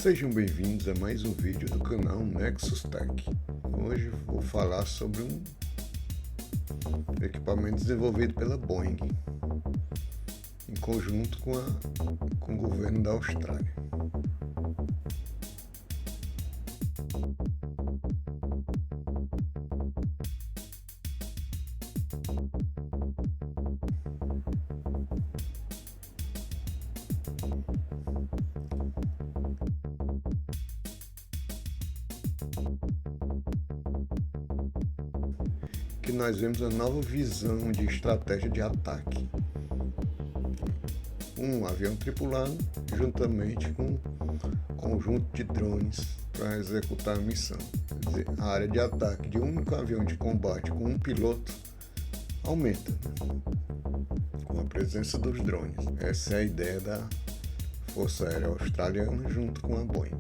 Sejam bem-vindos a mais um vídeo do canal Nexus Tech. Hoje vou falar sobre um equipamento desenvolvido pela Boeing em conjunto com o governo da Austrália. Que nós vemos a nova visão de estratégia de ataque. Um avião tripulado juntamente com um conjunto de drones para executar a missão. Quer dizer, a área de ataque de um único avião de combate com um piloto aumenta, com a presença dos drones. Essa é a ideia da Força Aérea Australiana junto com a Boeing.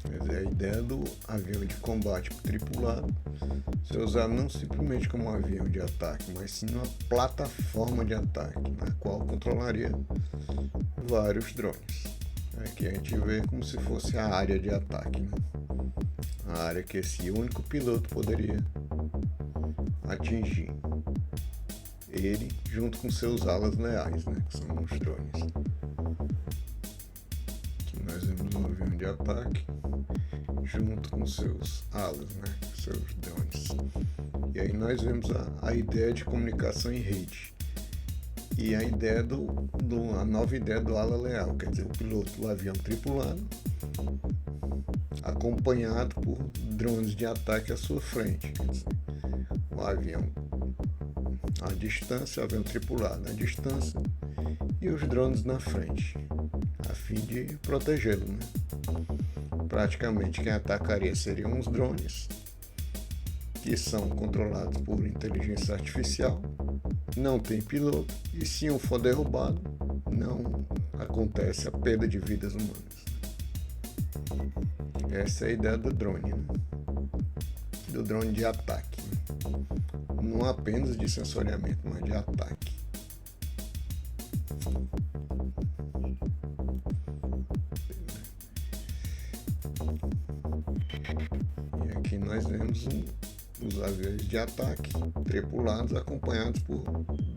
Quer dizer, a ideia do avião de combate tripulado ser usado não simplesmente como um avião de ataque, mas sim uma plataforma de ataque, na qual controlaria vários drones. Aqui a gente vê como se fosse a área de ataque, a área que esse único piloto poderia atingir. Ele junto com seus alas leais, que são os drones. Aqui nós vemos um avião de ataque junto com seus alas, seus drones. E aí nós vemos a ideia de comunicação em rede e a ideia a nova ideia do ala leal, quer dizer, o piloto do avião tripulado acompanhado por drones de ataque à sua frente, quer dizer, o avião à distância, o avião tripulado à distância e os drones na frente, a fim de protegê-lo, Praticamente quem atacaria seriam os drones, que são controlados por inteligência artificial, não tem piloto, e se um for derrubado, não acontece a perda de vidas humanas. Essa é a ideia do drone, do drone de ataque, não apenas de sensoriamento, mas de ataque. E aqui nós vemos os aviões de ataque tripulados acompanhados por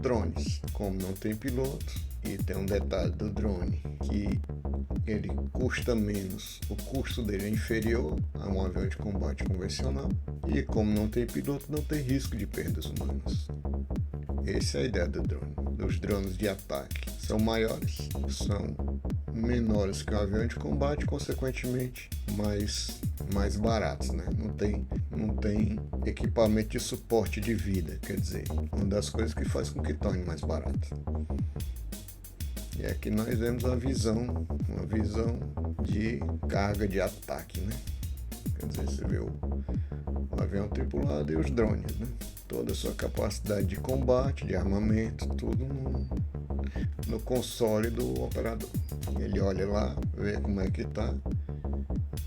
drones. Como não tem piloto, e tem um detalhe do drone, que ele custa menos, o custo dele é inferior a um avião de combate convencional, e como não tem piloto, não tem risco de perdas humanas. Essa é a ideia do drone. Dos drones de ataque são maiores, são menores que o avião de combate, consequentemente mais baratos, não tem equipamento de suporte de vida, quer dizer, uma das coisas que faz com que torne mais barato. E aqui nós vemos uma visão de carga de ataque, Quer dizer, você vê o avião tripulado e os drones, Toda a sua capacidade de combate, de armamento, tudo no console do operador. Ele olha lá, vê como é que está.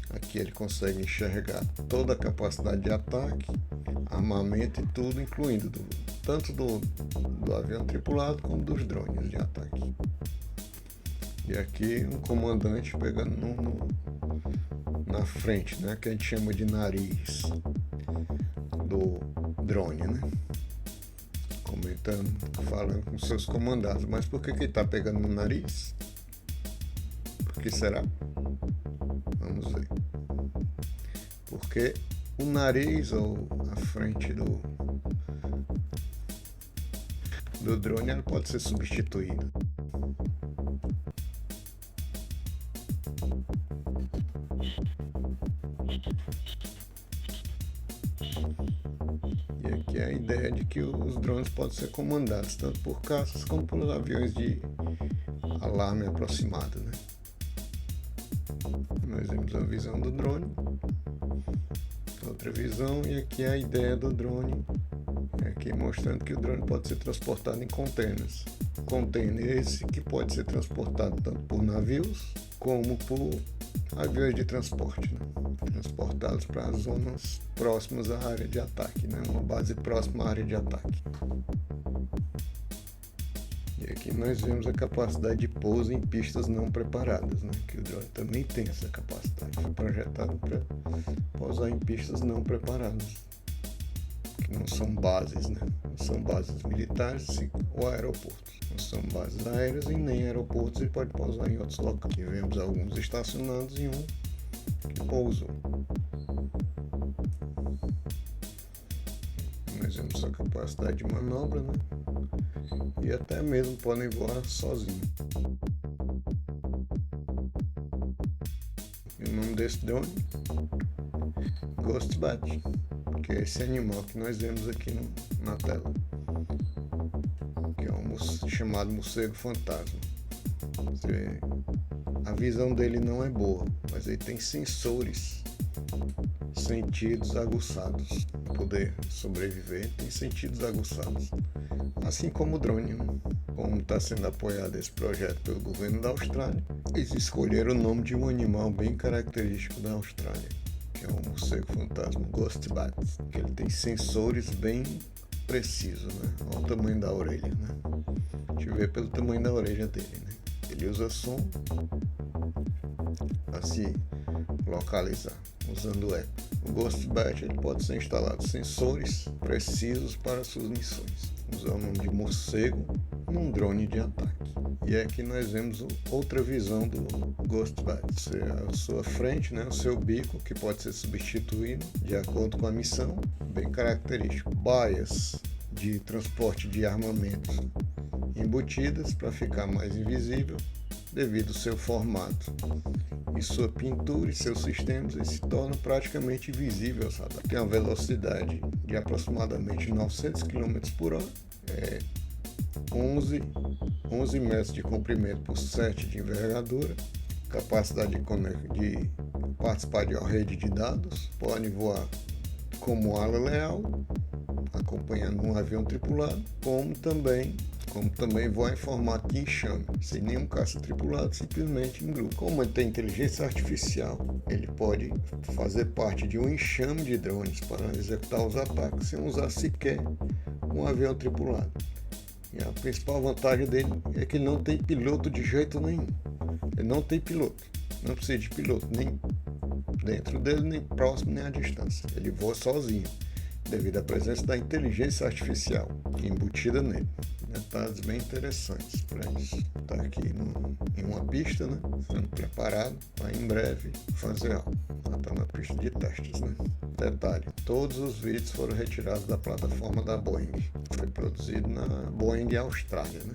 Aqui ele consegue enxergar toda a capacidade de ataque, armamento e tudo, incluindo tanto do avião tripulado como dos drones de ataque. E aqui um comandante pegando na frente, que a gente chama de nariz do drone, comentando, falando com seus comandados. Mas por que ele está pegando no nariz? Por que será? Vamos ver. Porque o nariz ou a frente do drone ela pode ser substituída. E aqui é a ideia de que os drones podem ser comandados tanto por caças como por aviões de alarme aproximado, Nós vemos a visão do drone, outra visão, e aqui é a ideia do drone, aqui mostrando que o drone pode ser transportado em containers. Container esse que pode ser transportado tanto por navios como por aviões de transporte, transportados para zonas próximas à área de ataque, uma base próxima à área de ataque. E aqui nós vemos a capacidade de pouso em pistas não preparadas, né? Que o drone também tem essa capacidade. Foi projetado para pousar em pistas não preparadas, que não são bases, né? Não são bases militares ou aeroportos. Não são bases aéreas e nem aeroportos, e pode pousar em outros locais. Aqui vemos alguns estacionados e um que pousou. Nós vemos a capacidade de manobra, né? E até mesmo podem voar sozinhos. E o nome desse drone? Ghostbat, que é esse animal que nós vemos aqui na tela, que é um chamado morcego fantasma. A visão dele não é boa, mas ele tem sensores, sentidos aguçados para poder sobreviver. Tem sentidos aguçados, assim como o drone, né? Como está sendo apoiado esse projeto pelo governo da Austrália, eles escolheram o nome de um animal bem característico da Austrália, que é o morcego fantasma Ghostbat, que ele tem sensores bem precisos, né? Olha o tamanho da orelha, né? A gente vê pelo tamanho da orelha dele, né? Ele usa som para se localizar, usando eco. O Ghostbat ele pode ser instalado sensores precisos para suas missões. Usar o nome de morcego num drone de ataque. E aqui nós vemos outra visão do Ghostbat. A sua frente, né, o seu bico, que pode ser substituído de acordo com a missão, bem característico. Baias de transporte de armamentos embutidas para ficar mais invisível devido ao seu formato e sua pintura e seus sistemas, ele se torna praticamente invisível aos radares. Tem uma velocidade de aproximadamente 900 km por hora, 11 metros de comprimento por 7 de envergadura, capacidade de participar de uma rede de dados, pode voar como ala leal, acompanhando um avião tripulado, como também voar em formato de enxame, sem nenhum caça tripulado, simplesmente em grupo. Como ele tem inteligência artificial, ele pode fazer parte de um enxame de drones para executar os ataques sem usar sequer um avião tripulado. E a principal vantagem dele é que ele não tem piloto de jeito nenhum. Ele não tem piloto, não precisa de piloto, nem dentro dele, nem próximo, nem à distância. Ele voa sozinho, devido à presença da inteligência artificial embutida nele. Detalhes bem interessantes para isso. Está aqui em uma pista, né? Sendo preparado para em breve fazer algo. Está na pista de testes, né? Detalhe: todos os vídeos foram retirados da plataforma da Boeing. Foi produzido na Boeing Austrália, né?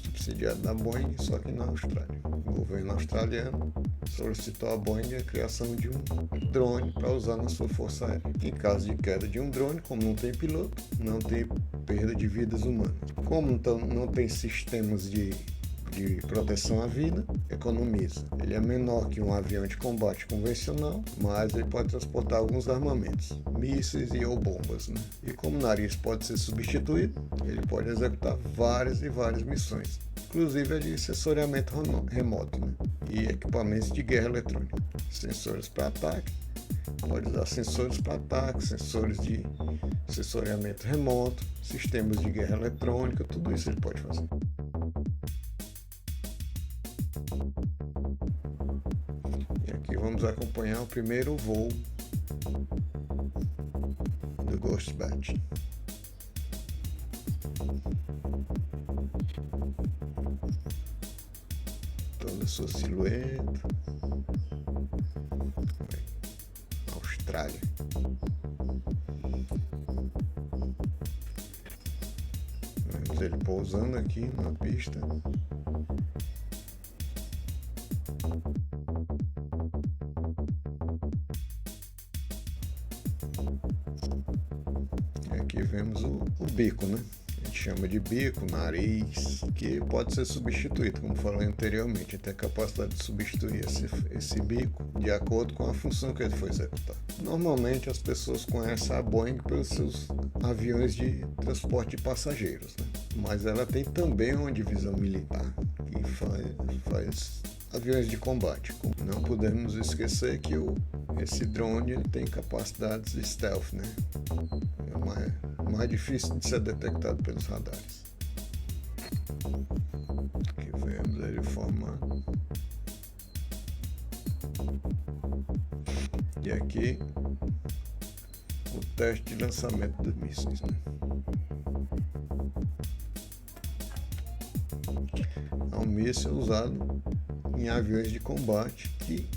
Subsidiado da Boeing, só que na Austrália. O governo australiano solicitou à Boeing a criação de um drone para usar na sua força aérea. Em caso de queda de um drone, como não tem piloto, não tem perda de vidas humanas. Como não tem sistemas de proteção à vida, economiza. Ele é menor que um avião de combate convencional, mas ele pode transportar alguns armamentos, mísseis e ou bombas, né? E como o nariz pode ser substituído, ele pode executar várias e várias missões, inclusive a de sensoriamento remoto, né? E equipamentos de guerra eletrônica. Sensores para ataque, pode usar sensores para ataque, sensores de sensoriamento remoto, sistemas de guerra eletrônica, tudo isso ele pode fazer. E aqui vamos acompanhar o primeiro voo do Ghostbat. Toda a sua silhueta. Austrália. Vemos ele pousando aqui na pista. E aqui vemos o bico, né? A gente chama de bico, nariz, que pode ser substituído, como falei anteriormente. Tem a capacidade de substituir esse bico de acordo com a função que ele foi executar. Normalmente as pessoas conhecem a Boeing pelos seus aviões de transporte de passageiros, né? Mas ela tem também uma divisão militar que faz aviões de combate. Não podemos esquecer que esse drone ele tem capacidades de stealth, né? É mais difícil de ser detectado pelos radares. Aqui vemos ele formando. E aqui o teste de lançamento dos mísseis, né? É um míssil usado em aviões de combate que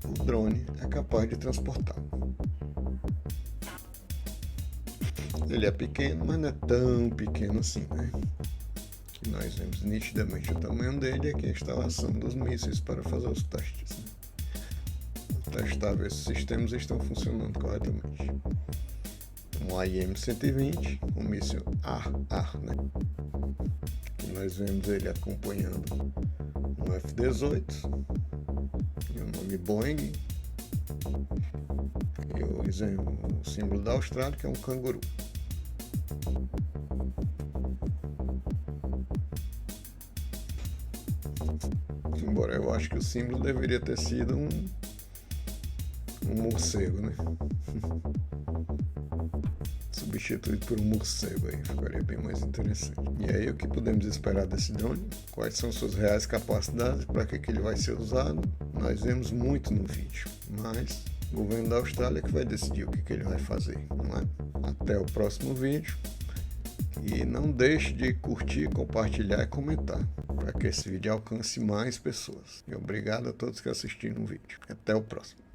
o drone é capaz de transportar. Ele é pequeno, mas não é tão pequeno assim, né? Que nós vemos nitidamente o tamanho dele e aqui a instalação dos mísseis para fazer os testes, né? Testar ver se os sistemas estão funcionando corretamente. Um AIM-120, um míssil AR, né? Aqui nós vemos ele acompanhando um F-18 e o nome Boeing e o símbolo da Austrália, que é um canguru. Embora eu acho que o símbolo deveria ter sido um morcego, né? Substituído por um morcego aí, ficaria bem mais interessante. E aí, o que podemos esperar desse drone? Quais são suas reais capacidades? Para que ele vai ser usado? Nós vemos muito no vídeo, mas o governo da Austrália que vai decidir o que ele vai fazer, não é? Até o próximo vídeo. E não deixe de curtir, compartilhar e comentar, para que esse vídeo alcance mais pessoas. E obrigado a todos que assistiram o vídeo. Até o próximo.